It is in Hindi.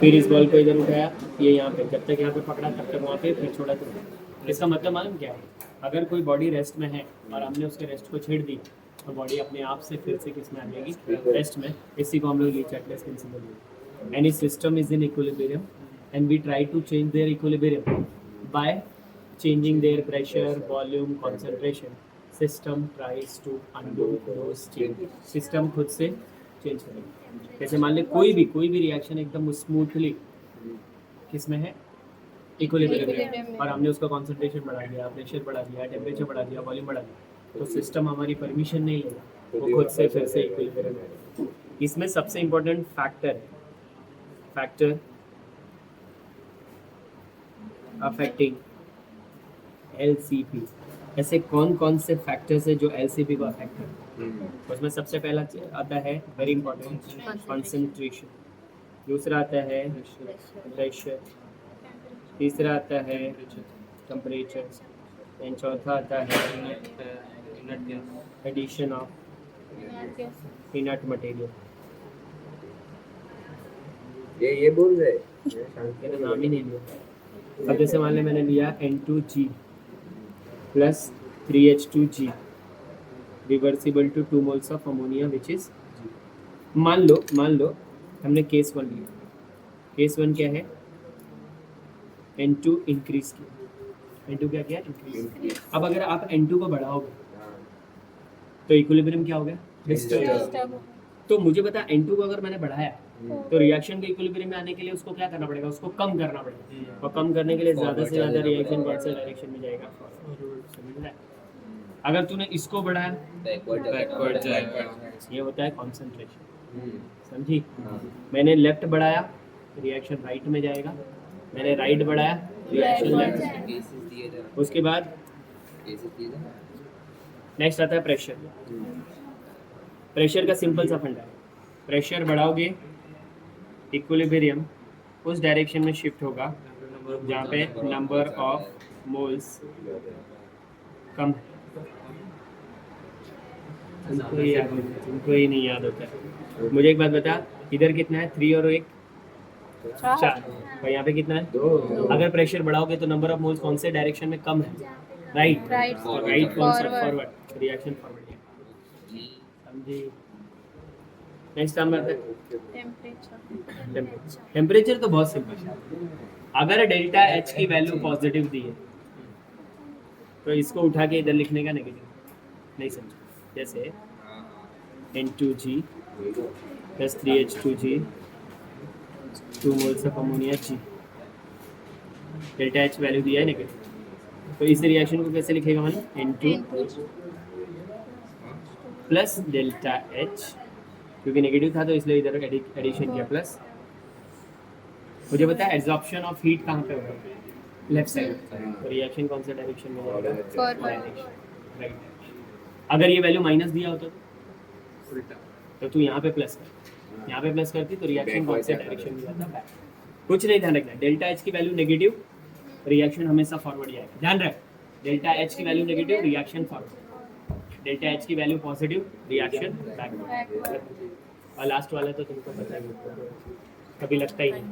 फिर इस बॉल को इधर उठाया, ये यहाँ पे, जब तक यहाँ पे पकड़ा तब तक वहाँ पे, फिर छोड़ा तो इसका मतलब मालूम क्या है? अगर कोई बॉडी रेस्ट में है और हमने उसके रेस्ट को छेड़ दी तो बॉडी अपने आप से फिर से किस में आ जाएगी? रेस्ट में। इसी को हम लोग लीच एटलस प्रिंसिपल बोलते हैं। Any system is in equilibrium and we try to change their equilibrium by changing their pressure, volume, concentration. System tries to undo those changes. System खुद से चेंज करेगा। जैसे मान ले कोई भी रिएक्शन एकदम स्मूथली किस में है? इक्विलिब्रियम में, और हमने उसका कॉन्सेंट्रेशन बढ़ा दिया, प्रेशर बढ़ा दिया, टेम्परेचर बढ़ा दिया, वॉल्यूम बढ़ा दिया, तो सिस्टम हमारी परमिशन नहीं लेगा, वो खुद से फिर से इक्विलिब्रियम में। इसमें सबसे इम्पोर्टेंट फैक्टर अफेक्टिंग LCP। ऐसे कौन कौन से फैक्टर्स है जो LCP को अफेक्ट करते हैं? उसमें सबसे पहला आता है वेरी इंपॉर्टेंट कंसंट्रेशन, दूसरा आता है प्रेशर, तीसरा आता है टेम्परेचर, एंड चौथा आता है एडिशन ऑफ इनर्ट मटेरियल। ये बोल रहे मेरा नाम ही नहीं लिया। अब जैसे मान ले मैंने लिया N2G plus 3H2G reversible to 2 moles of ammonia which is, मान लो हमने केस 1 लिया। केस 1 क्या है? N2 इंक्रीज किया। N2 क्या किया? इंक्रीज। अब अगर आप N2 को बढ़ाओगे तो इक्विलिब्रियम क्या हो गया? डिस्टर्ब। तो मुझे बता, N2 को अगर मैंने बढ़ाया तो रिएक्शन के इक्विलिब्रियम में आने के लिए उसको क्या करना पड़ेगा? उसको कम करना पड़ेगा, और कम करने के लिए ज़्यादा से ज़्यादा रिएक्शन कौन से डायरेक्शन में जाएगा? समझ रहा है? अगर तूने इसको बढ़ाया बैकवर्ड जाएगा, ये होता है कॉन्सेंट्रेशन। समझी? मैंने लेफ्ट बढ़ाया, रिएक्शन राइट में जाएगा, मैंने राइट बढ़ाया, रिएक्शन लेफ्ट। उसके बाद नेक्स्ट आता है प्रेशर। प्रेशर का सिंपल सा फंडा है, प्रेशर बढ़ाओगे इक्विलिब्रियम उस डायरेक्शन में शिफ्ट होगा जहाँ पे नंबर ऑफ मोल्स कम है। तुमको ही नहीं याद होता है। मुझे एक बात बता, इधर कितना है? 3 और 1 4, और यहाँ पे कितना है? 2। अगर प्रेशर बढ़ाओगे तो नंबर ऑफ मोल्स कौन से डायरेक्शन में कम है? राइट। और राइट कौन सा? फॉरवर्ड। Reaction forward. समझी? नेक्स्ट हम आता है टेम्परेचर। तो बहुत सिंपल है, अगर डेल्टा H की वैल्यू पॉजिटिव दी है तो इसको उठा के इधर लिखने का नेगेटिव। नहीं समझा? जैसे N2G plus 3H2G 2 moles of ammonia G, delta H value दिया है नेगेटिव, तो इस रिएक्शन को कैसे लिखेगा? मैंने N2 प्लस डेल्टा H, क्योंकि नेगेटिव था तो इसलिए इधर एडिशन किया प्लस। मुझे बता, एब्जॉर्प्शन ऑफ हीट कहाँ पे होगा? Left side. तो रिएक्शन कौन से डायरेक्शन में जाएगा? फॉरवर्ड। राइट। अगर ये वैल्यू माइनस दिया होता तो तू यहाँ पे प्लस कर, यहाँ पे प्लस करती तो रिएक्शन कौन से डायरेक्शन में जाता? कुछ नहीं ध्यान रखना, डेल्टा H की वैल्यू नेगेटिव, रिएक्शन हमेशा फॉरवर्ड जाएगा। ध्यान रख, डेल्टा H की value negative, reaction forward, delta H की वैल्यू पॉजिटिव, रिएक्शन बैकवर्ड। और लास्ट वाला तो तुमको पता ही है, कभी लगता ही नहीं।